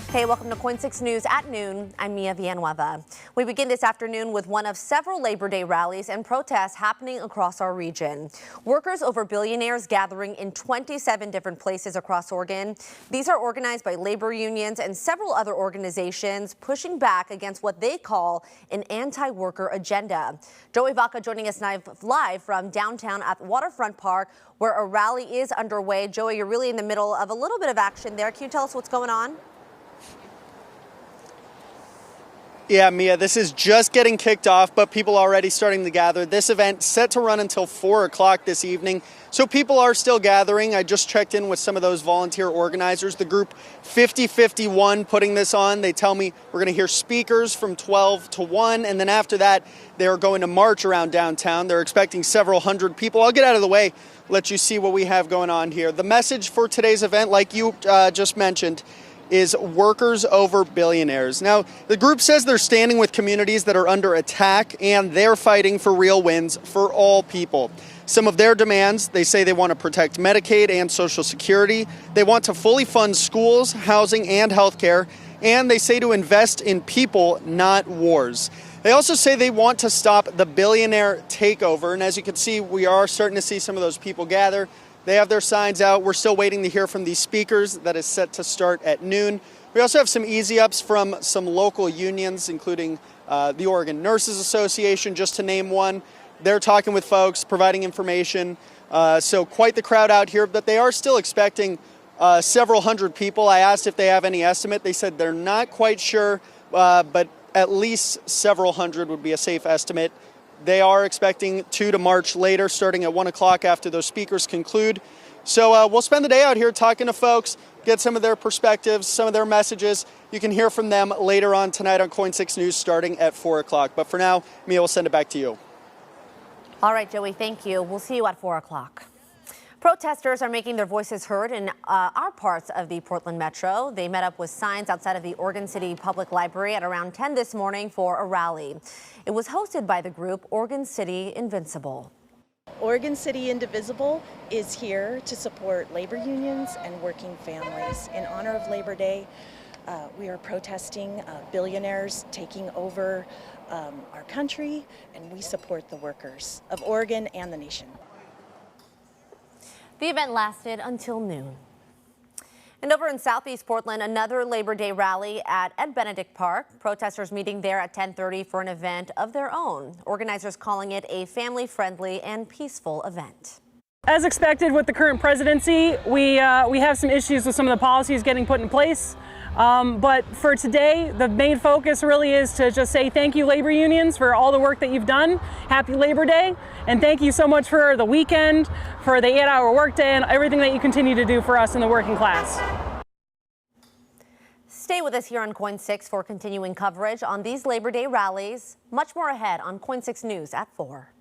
Hey, welcome to KOIN 6 News at noon. I'm Mia Villanueva. We begin this afternoon with one of several Labor Day rallies and protests happening across our region. Workers over billionaires gathering in 27 different places across Oregon. These are organized by labor unions and several other organizations pushing back against what they call an anti-worker agenda. Joey Vaca joining us live from downtown at Waterfront Park, where a rally is underway. Joey, you're really in the middle of a little bit of action there. Can you tell us what's going on? Yeah, Mia, this is just getting kicked off, but people already starting to gather. This event set to run until 4 o'clock this evening, so people are still gathering. I just checked in with some of those volunteer organizers, the group 5051 putting this on. They tell me we're going to hear speakers from 12 to 1, and then after that, they're going to march around downtown. They're expecting several hundred people. I'll get out of the way, let you see what we have going on here. The message for today's event, like you just mentioned, is workers over billionaires. Now, the group says they're standing with communities that are under attack, and they're fighting for real wins for all people. Some of their demands, they say they want to protect Medicaid and Social Security. They want to fully fund schools, housing, and healthcare. And they say to invest in people, not wars. They also say they want to stop the billionaire takeover. And as you can see, we are starting to see some of those people gather. They have their signs out. We're still waiting to hear from these speakers. That is set to start at noon. We also have some easy ups from some local unions, including the Oregon Nurses Association, just to name one. They're talking with folks, providing information. So quite the crowd out here, but they are still expecting several hundred people. I asked if they have any estimate. They said they're not quite sure, but at least several hundred would be a safe estimate. They are expecting to march later, starting at 1 o'clock after those speakers conclude. So we'll spend the day out here talking to folks, get some of their perspectives, some of their messages. You can hear from them later on tonight on KOIN 6 News starting at 4 o'clock. But for now, Mia will send it back to you. All right, Joey, thank you. We'll see you at 4 o'clock. Protesters are making their voices heard in our parts of the Portland Metro. They met up with signs outside of the Oregon City Public Library at around 10 this morning for a rally. It was hosted by the group Oregon City Invincible. Oregon City Indivisible is here to support labor unions and working families. In honor of Labor Day, we are protesting billionaires taking over our country, and we support the workers of Oregon and the nation. The event lasted until noon. And over in Southeast Portland, another Labor Day rally at Ed Benedict Park. Protesters meeting there at 10:30 for an event of their own. Organizers calling it a family-friendly and peaceful event. As expected with the current presidency, we have some issues with some of the policies getting put in place. But for today, the main focus really is to just say thank you, labor unions, for all the work that you've done. Happy Labor Day, and thank you so much for the weekend, for the 8-hour workday, and everything that you continue to do for us in the working class. Stay with us here on KOIN 6 for continuing coverage on these Labor Day rallies. Much more ahead on KOIN 6 News at 4.